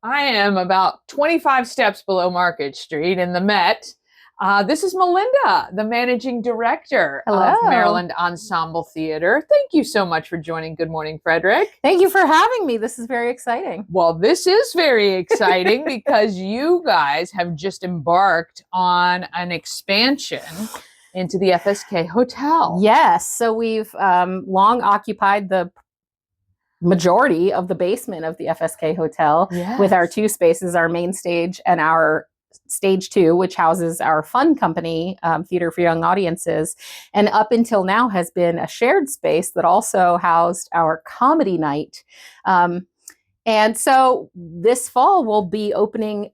I am about 25 steps below Market Street in the Met. This is Melynda, the managing director of Hello. Maryland Ensemble Theater. Thank you so much for joining Good Morning, Frederick. Thank you for having me. This is very exciting. Well, this is very exciting because you guys have just embarked on an expansion into the FSK Hotel. Yes. So we've long occupied the majority of the basement of the FSK Hotel with our Yes. two spaces, our main stage and our stage two, which houses our fun company, Theater for Young Audiences. And up until now has been a shared space that also housed our comedy night. And so this fall we'll be opening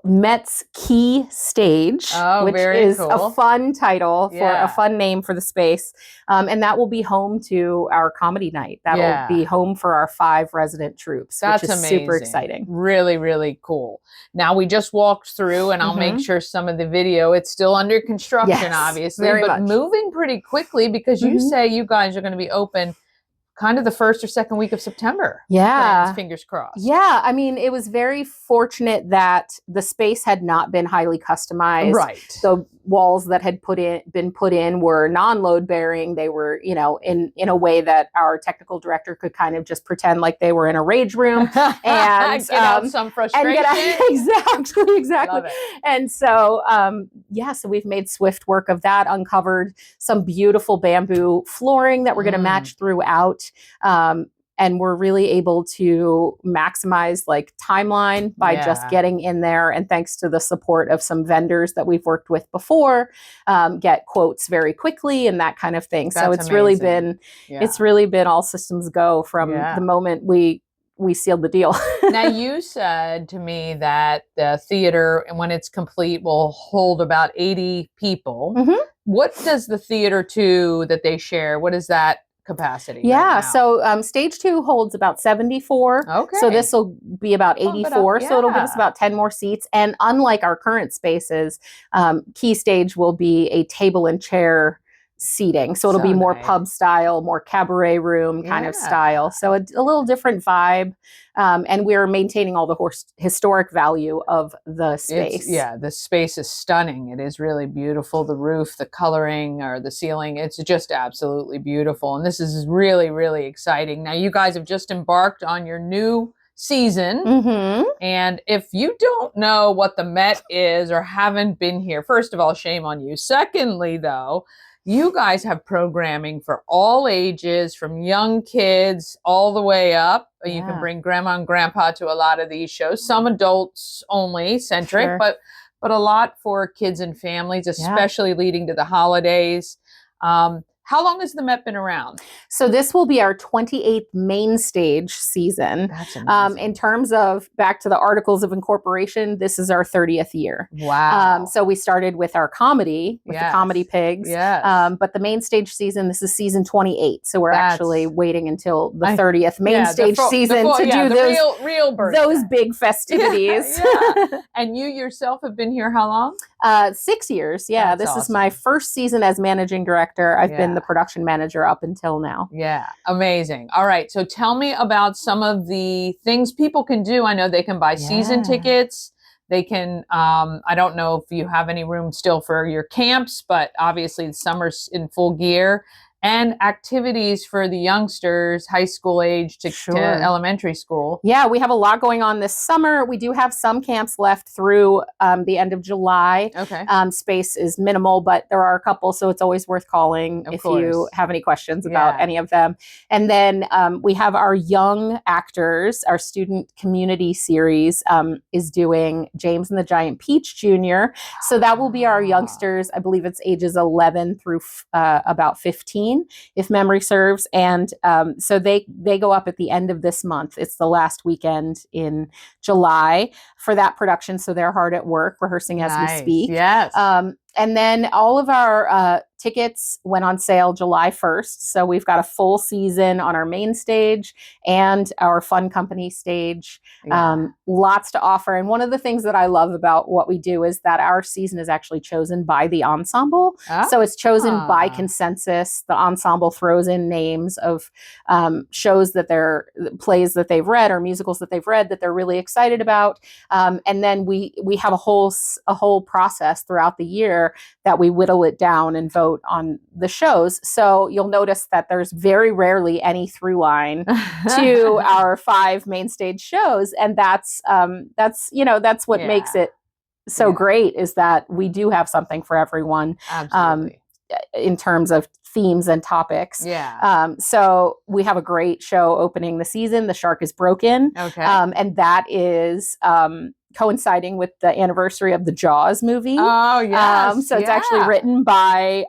Met's Key Stage, Oh, which very is a cool. fun title for a Yeah. fun name for the space. And that will be home to our comedy night. That'll Yeah. be home for our 5 resident troops, which That's is super amazing. exciting. Really, really cool. Now we just walked through, and I'll make Mhm. sure some of the video, it's still under construction, Yes, obviously, very but much. moving pretty quickly because you Mhm. say you guys are going to be open kind of the first or second week of September. Plans, Yeah. fingers crossed. Yeah, I mean, it was very fortunate that the space had not been highly customized. Right. The walls that had been put in were non-load bearing. They were, in a way that our technical director could kind of just pretend like they were in a rage room and Get out some and get out. frustration. Exactly. Love it. And so so we've made swift work of that, uncovered some beautiful bamboo flooring that we're going to match throughout. Um, and we're really able to maximize like timeline by just Yeah. getting in there, and thanks to the support of some vendors that we've worked with before, get quotes very quickly and that kind of thing. So That's amazing. it's Yeah. really been all systems go from the Yeah. moment we sealed the deal. Now, you said to me that the theater, and when it's complete, will hold about 80 people. Mhm. What does the theater two that they share, what is that capacity right Yeah, now? so stage two holds about 74. So Okay. this will be about Bump it up. 84. So it'll give us Yeah. about 10 more seats. And unlike our current spaces, Key Stage will be a table and chair seating. So it'll So be more nice. pub style, more cabaret room kind of style. Yeah. So a little different vibe. And we're maintaining all the historic value of the space. The space is stunning. It is really beautiful. The roof, the coloring, or the ceiling, it's just absolutely beautiful. And this is really, really exciting. Now, you guys have just embarked on your new season. Mm-hmm. And if you don't know what the Met is or haven't been here, first of all, shame on you. Secondly, though, you guys have programming for all ages, from young kids all the way up. You can bring grandma and grandpa to a lot of these shows. Some adults only centric, Sure. but a lot for kids and families, especially leading to the holidays. How long has the Met been around? So this will be our 28th main stage season. That's amazing. In terms of back to the articles of incorporation, this is our 30th year. Wow. So we started with our comedy, with the Comedy Pigs. Yes. But the main stage season, this is season 28. So we're actually waiting until the 30th main stage season to do those real those big festivities. Yeah. And you yourself have been here how long? 6 years. Yeah. That's This is my first season as managing director. I've been the production manager up until now. Yeah. Amazing. All right. So tell me about some of the things people can do. I know they can buy season tickets. They can, I don't know if you have any room still for your camps, but obviously the summer's in full gear. And activities for the youngsters, high school age to elementary school. Yeah, we have a lot going on this summer. We do have some camps left through the end of July. Okay. Space is minimal, but there are a couple, so it's always worth calling if you have any questions about any of them. And then we have our young actors. Our student community series is doing James and the Giant Peach Jr. So that will be our youngsters. I believe it's ages 11 through about 15, if memory serves. And so they go up at the end of this month. It's the last weekend in July for that production. So they're hard at work rehearsing as we speak. Yes. And then all of our tickets went on sale July 1st. So we've got a full season on our main stage and our fun company stage. Lots to offer. And one of the things that I love about what we do is that our season is actually chosen by the ensemble. So it's chosen by consensus. The ensemble throws in names of shows that plays that they've read or musicals that they've read that they're really excited about. And then we have a whole process throughout the year that we whittle it down and vote on the shows. So you'll notice that there's very rarely any through line to our 5 main stage shows. And that's what makes it so great, is that we do have something for everyone. Absolutely. In terms of themes and topics. So we have a great show opening the season. The Shark is Broken. And that is coinciding with the anniversary of the Jaws movie. So it's actually written by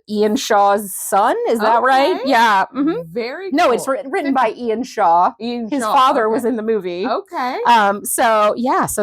Ian Shaw's son. Is that right? Yeah. Very cool. No, it's written by Ian Shaw. His father was in the movie. So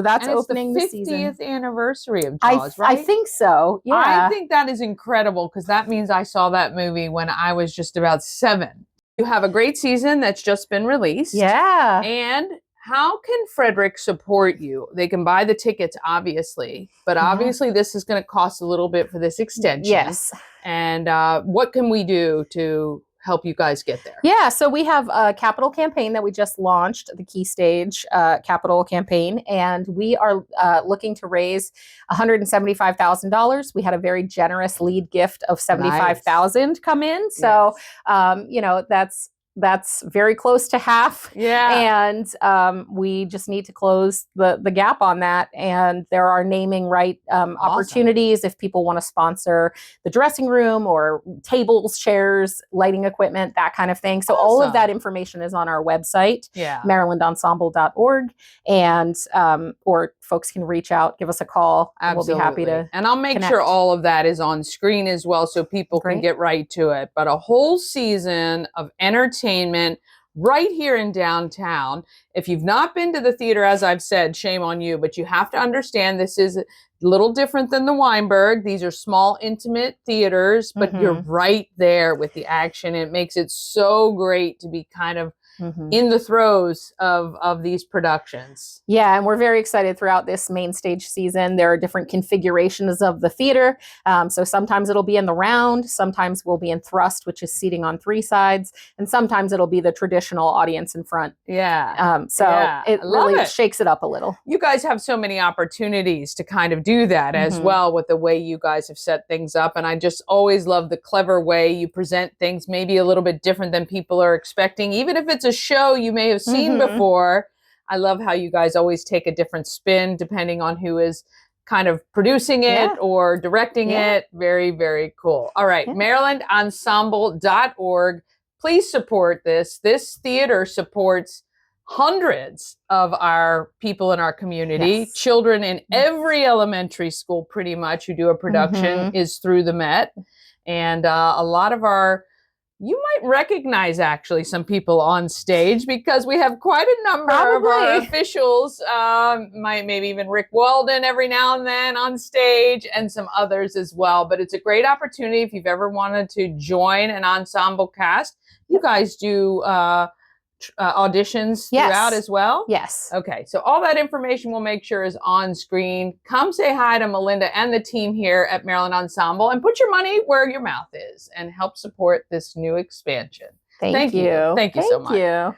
that's opening the season. It's the 50th anniversary of Jaws, right? I think so. Yeah. I think that is incredible, because that means I saw that movie when I was just about 7. You have a great season that's just been released. Yeah. And how can Frederick support you? They can buy the tickets, obviously, but obviously this is going to cost a little bit for this extension. Yes. And what can we do to help you guys get there? Yeah, so we have a capital campaign that we just launched, the Key Stage capital campaign, and we are looking to raise $175,000. We had a very generous lead gift of $75,000 come in, so that's very close to half. And we just need to close the gap on that. And there are naming right opportunities if people want to sponsor the dressing room or tables, chairs, lighting equipment, that kind of thing. So all of that information is on our website, MarylyndaEnsemble.org. And or folks can reach out, give us a call. And we'll be happy to And I'll make sure all of that is on screen as well, so people can get right to it. But a whole season of entertainment right here in downtown. If you've not been to the theater, as I've said, shame on you, but you have to understand this is a little different than the Weinberg. These are small, intimate theaters, but you're right there with the action. It makes it so great to be kind of in the throes of these productions. Yeah, and we're very excited throughout this main stage season. There are different configurations of the theater. So sometimes it'll be in the round, sometimes we'll be in thrust, which is seating on 3 sides, and sometimes it'll be the traditional audience in front. It really shakes it up a little. You guys have so many opportunities to kind of do that as well, with the way you guys have set things up. And I just always love the clever way you present things, maybe a little bit different than people are expecting, even if it's a show you may have seen before. I love how you guys always take a different spin depending on who is kind of producing it or directing it. Very, very cool. All right, MarylyndaEnsemble.org. Please support this. This theater supports hundreds of our people in our community. Children in every elementary school, pretty much, who do a production is through the Met. And a lot of you might recognize actually some people on stage, because we have quite a number of our officials, maybe even Rick Walden every now and then on stage, and some others as well. But it's a great opportunity if you've ever wanted to join an ensemble cast. You guys do auditions throughout as well? Yes. Okay, so all that information we'll make sure is on screen. Come say hi to Melynda and the team here at Maryland Ensemble, and put your money where your mouth is and help support this new expansion. Thank you. Thank you so much. Thank you.